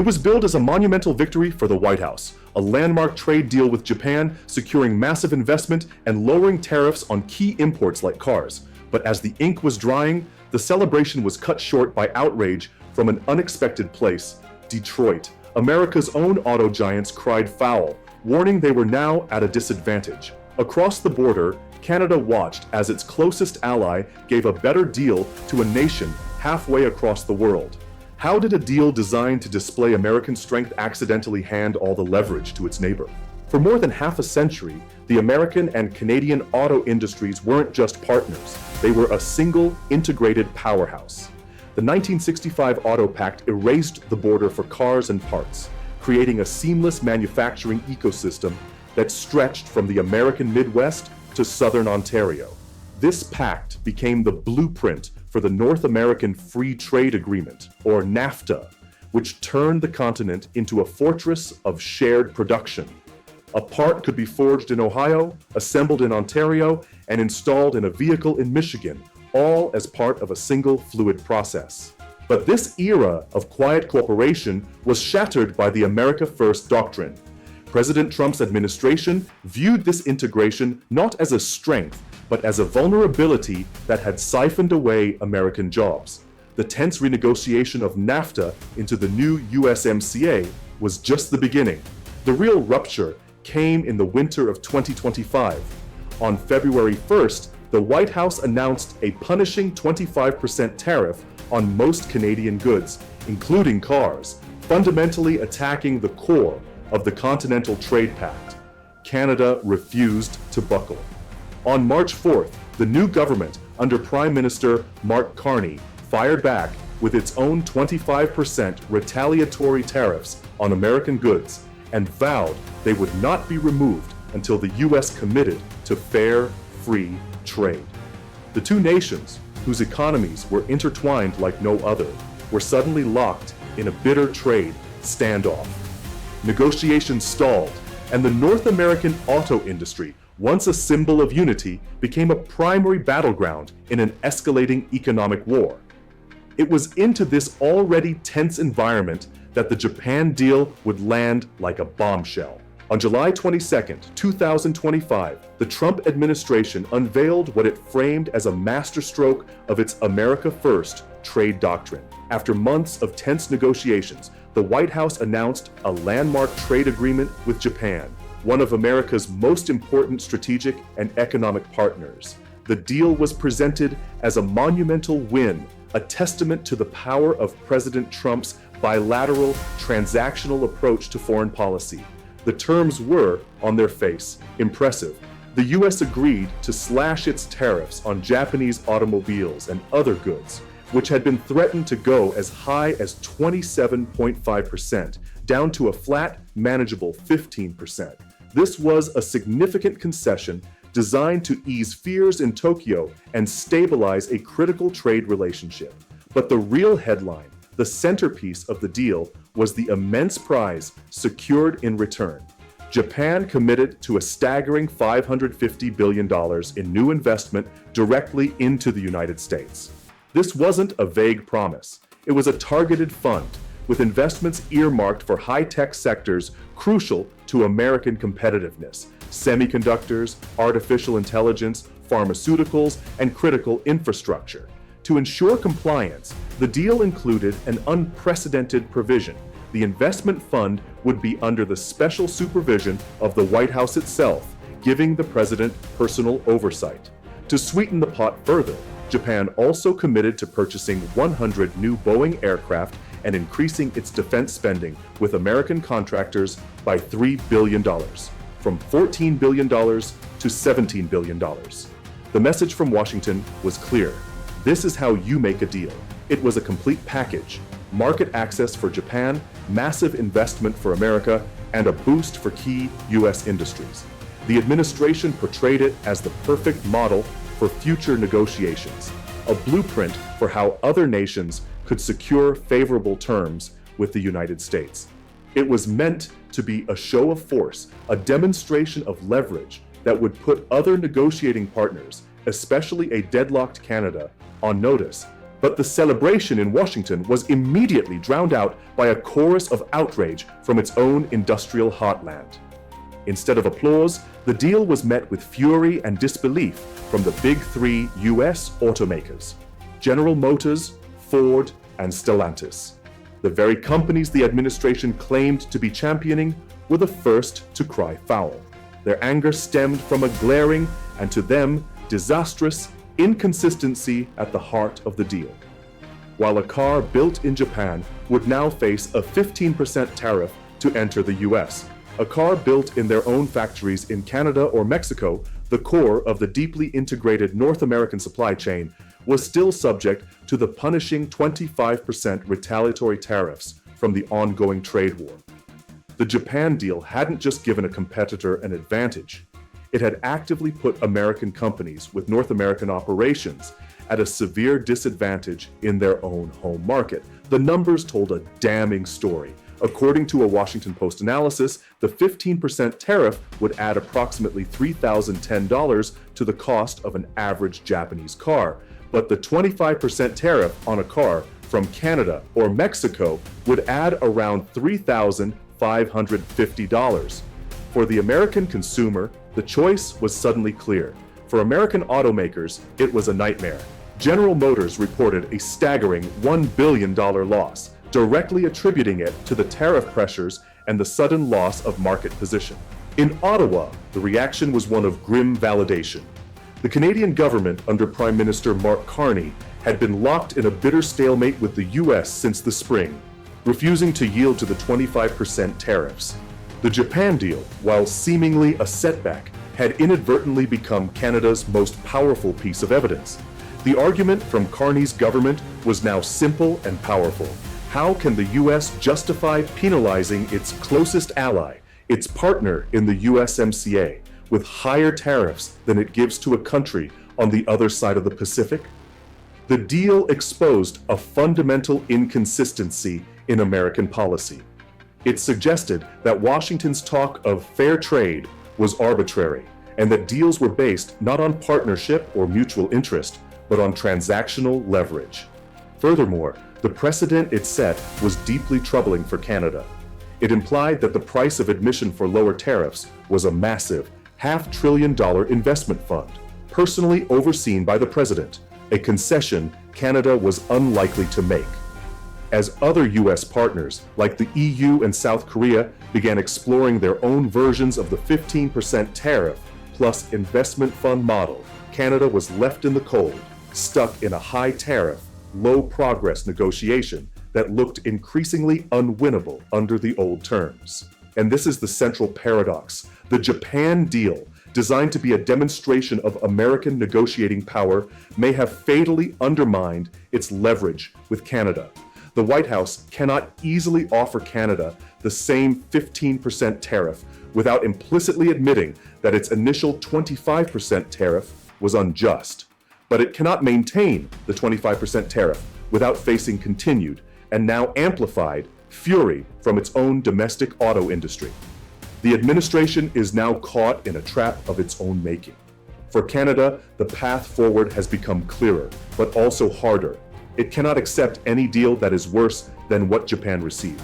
It was billed as a monumental victory for the White House, a landmark trade deal with Japan, securing massive investment and lowering tariffs on key imports like cars. But as the ink was drying, the celebration was cut short by outrage from an unexpected place, Detroit. America's own auto giants cried foul, warning they were now at a disadvantage. Across the border, Canada watched as its closest ally gave a better deal to a nation halfway across the world. How did a deal designed to display American strength accidentally hand all the leverage to its neighbor? For more than half a century, the American and Canadian auto industries weren't just partners, they were a single, integrated powerhouse. The 1965 Auto Pact erased the border for cars and parts, creating a seamless manufacturing ecosystem that stretched from the American Midwest to southern Ontario. This pact became the blueprint for the North American Free Trade Agreement, or NAFTA, which turned the continent into a fortress of shared production. A part could be forged in Ohio, assembled in Ontario, and installed in a vehicle in Michigan, all as part of a single fluid process. But this era of quiet cooperation was shattered by the America First doctrine. President Trump's administration viewed this integration not as a strength, but as a vulnerability that had siphoned away American jobs. The tense renegotiation of NAFTA into the new USMCA was just the beginning. The real rupture came in the winter of 2025. On February 1st, the White House announced a punishing 25% tariff on most Canadian goods, including cars, fundamentally attacking the core of the Continental Trade Pact. Canada refused to buckle. On March 4th, the new government, under Prime Minister Mark Carney, fired back with its own 25% retaliatory tariffs on American goods and vowed they would not be removed until the U.S. committed to fair, free trade. The two nations, whose economies were intertwined like no other, were suddenly locked in a bitter trade standoff. Negotiations stalled, and the North American auto industry, once a symbol of unity, became a primary battleground in an escalating economic war. It was into this already tense environment that the Japan deal would land like a bombshell. On July 22, 2025, the Trump administration unveiled what it framed as a masterstroke of its America First trade doctrine. After months of tense negotiations, the White House announced a landmark trade agreement with Japan, one of America's most important strategic and economic partners. The deal was presented as a monumental win, a testament to the power of President Trump's bilateral, transactional approach to foreign policy. The terms were, on their face, impressive. The U.S. agreed to slash its tariffs on Japanese automobiles and other goods, which had been threatened to go as high as 27.5%, down to a flat, manageable 15%. This was a significant concession designed to ease fears in Tokyo and stabilize a critical trade relationship. But the real headline, the centerpiece of the deal, was the immense prize secured in return. Japan committed to a staggering $550 billion in new investment directly into the United States. This wasn't a vague promise. It was a targeted fund, with investments earmarked for high-tech sectors crucial to American competitiveness: semiconductors, artificial intelligence, pharmaceuticals, and critical infrastructure. To ensure compliance, the deal included an unprecedented provision. The investment fund would be under the special supervision of the White House itself, giving the president personal oversight. To sweeten the pot further, Japan also committed to purchasing 100 new Boeing aircraft and increasing its defense spending with American contractors by $3 billion, from $14 billion to $17 billion. The message from Washington was clear. This is how you make a deal. It was a complete package: market access for Japan, massive investment for America, and a boost for key U.S. industries. The administration portrayed it as the perfect model for future negotiations, a blueprint for how other nations could secure favorable terms with the United States. It was meant to be a show of force, a demonstration of leverage that would put other negotiating partners, especially a deadlocked Canada, on notice. But the celebration in Washington was immediately drowned out by a chorus of outrage from its own industrial heartland. Instead of applause, the deal was met with fury and disbelief from the big three US automakers: General Motors, Ford, and Stellantis. The very companies the administration claimed to be championing were the first to cry foul. Their anger stemmed from a glaring, and to them, disastrous inconsistency at the heart of the deal. While a car built in Japan would now face a 15% tariff to enter the US, a car built in their own factories in Canada or Mexico, the core of the deeply integrated North American supply chain, was still subject to the punishing 25% retaliatory tariffs from the ongoing trade war. The Japan deal hadn't just given a competitor an advantage. It had actively put American companies with North American operations at a severe disadvantage in their own home market. The numbers told a damning story. According to a Washington Post analysis, the 15% tariff would add approximately $3,010 to the cost of an average Japanese car, but the 25% tariff on a car from Canada or Mexico would add around $3,550. For the American consumer, the choice was suddenly clear. For American automakers, it was a nightmare. General Motors reported a staggering $1 billion loss, directly attributing it to the tariff pressures and the sudden loss of market position. In Ottawa, the reaction was one of grim validation. The Canadian government under Prime Minister Mark Carney had been locked in a bitter stalemate with the US since the spring, refusing to yield to the 25% tariffs. The Japan deal, while seemingly a setback, had inadvertently become Canada's most powerful piece of evidence. The argument from Carney's government was now simple and powerful. How can the US justify penalizing its closest ally, its partner in the USMCA, with higher tariffs than it gives to a country on the other side of the Pacific? The deal exposed a fundamental inconsistency in American policy. It suggested that Washington's talk of fair trade was arbitrary, and that deals were based not on partnership or mutual interest, but on transactional leverage. Furthermore, the precedent it set was deeply troubling for Canada. It implied that the price of admission for lower tariffs was a massive $500 billion investment fund, personally overseen by the president, a concession Canada was unlikely to make. As other US partners, like the EU and South Korea, began exploring their own versions of the 15% tariff plus investment fund model, Canada was left in the cold, stuck in a high tariff, low progress negotiation that looked increasingly unwinnable under the old terms. And this is the central paradox. The Japan deal, designed to be a demonstration of American negotiating power, may have fatally undermined its leverage with Canada. The White House cannot easily offer Canada the same 15% tariff without implicitly admitting that its initial 25% tariff was unjust. But it cannot maintain the 25% tariff without facing continued, and now amplified, fury from its own domestic auto industry. The administration is now caught in a trap of its own making. For Canada, the path forward has become clearer, but also harder. It cannot accept any deal that is worse than what Japan received.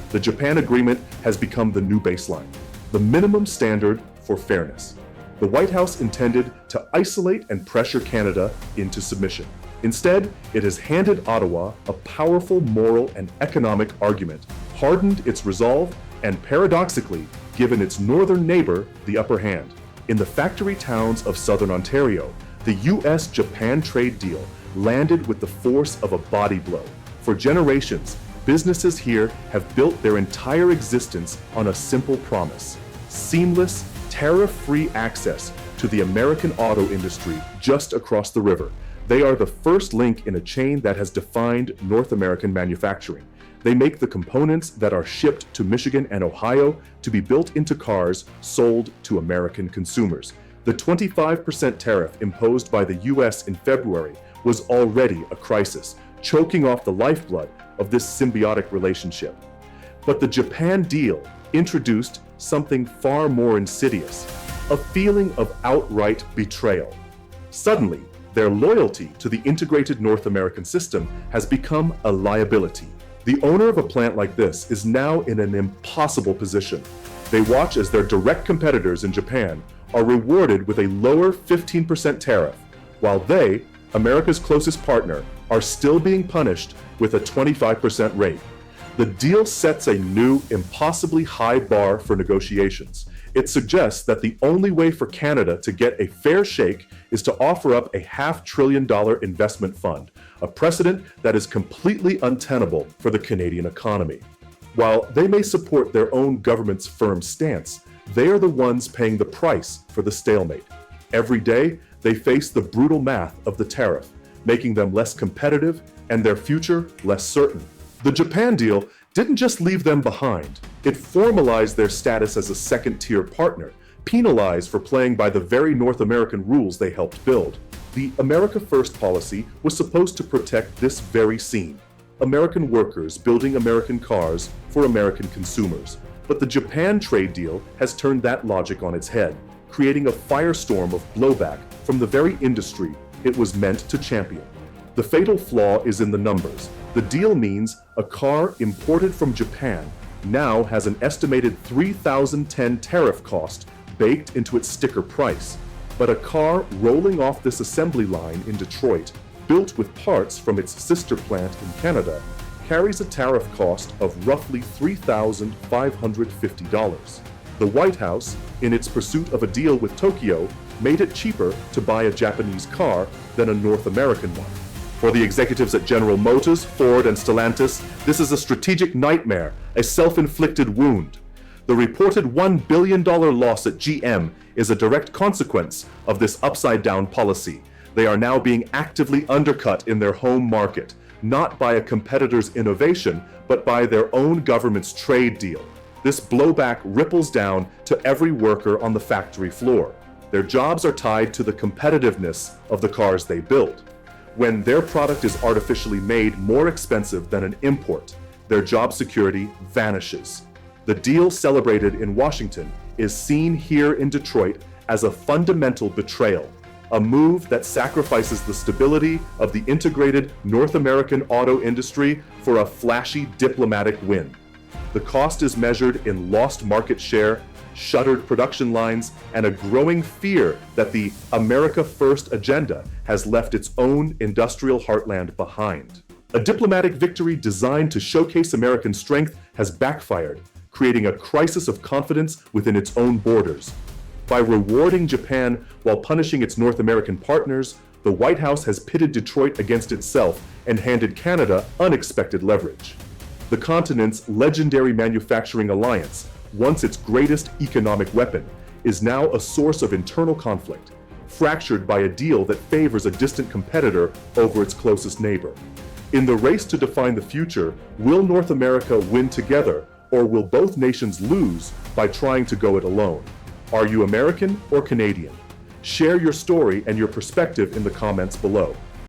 The Japan agreement has become the new baseline, the minimum standard for fairness. The White House intended to isolate and pressure Canada into submission. Instead, it has handed Ottawa a powerful moral and economic argument, hardened its resolve, and paradoxically given its northern neighbor the upper hand. In the factory towns of southern Ontario, the US-Japan trade deal landed with the force of a body blow. For generations, businesses here have built their entire existence on a simple promise: seamless, tariff-free access to the American auto industry just across the river. They are the first link in a chain that has defined North American manufacturing. They make the components that are shipped to Michigan and Ohio to be built into cars sold to American consumers. The 25% tariff imposed by the US in February was already a crisis, choking off the lifeblood of this symbiotic relationship. But the Japan deal introduced something far more insidious, a feeling of outright betrayal. Suddenly, Their loyalty to the integrated North American system has become a liability. The owner of a plant like this is now in an impossible position. They watch as their direct competitors in Japan are rewarded with a lower 15% tariff, while they, America's closest partner, are still being punished with a 25% rate. The deal sets a new, impossibly high bar for negotiations. It suggests that the only way for Canada to get a fair shake is to offer up a $500 billion investment fund, a precedent that is completely untenable for the Canadian economy. While they may support their own government's firm stance, they are the ones paying the price for the stalemate. Every day, they face the brutal math of the tariff, making them less competitive and their future less certain. The Japan deal didn't just leave them behind. It formalized their status as a second-tier partner, penalized for playing by the very North American rules they helped build. The America First policy was supposed to protect this very scene: American workers building American cars for American consumers. But the Japan trade deal has turned that logic on its head, creating a firestorm of blowback from the very industry it was meant to champion. The fatal flaw is in the numbers. The deal means a car imported from Japan now has an estimated $3,010 tariff cost baked into its sticker price. But a car rolling off this assembly line in Detroit, built with parts from its sister plant in Canada, carries a tariff cost of roughly $3,550. The White House, in its pursuit of a deal with Tokyo, made it cheaper to buy a Japanese car than a North American one. For the executives at General Motors, Ford, and Stellantis, this is a strategic nightmare, a self-inflicted wound. The reported $1 billion loss at GM is a direct consequence of this upside-down policy. They are now being actively undercut in their home market, not by a competitor's innovation, but by their own government's trade deal. This blowback ripples down to every worker on the factory floor. Their jobs are tied to the competitiveness of the cars they build. When their product is artificially made more expensive than an import, their job security vanishes. The deal celebrated in Washington is seen here in Detroit as a fundamental betrayal, a move that sacrifices the stability of the integrated North American auto industry for a flashy diplomatic win. The cost is measured in lost market share, shuttered production lines, and a growing fear that the America First agenda has left its own industrial heartland behind. A diplomatic victory designed to showcase American strength has backfired, creating a crisis of confidence within its own borders. By rewarding Japan while punishing its North American partners, the White House has pitted Detroit against itself and handed Canada unexpected leverage. The continent's legendary manufacturing alliance, once its greatest economic weapon, is now a source of internal conflict, fractured by a deal that favors a distant competitor over its closest neighbor. In the race to define the future, will North America win together, or will both nations lose by trying to go it alone? Are you American or Canadian? Share your story and your perspective in the comments below.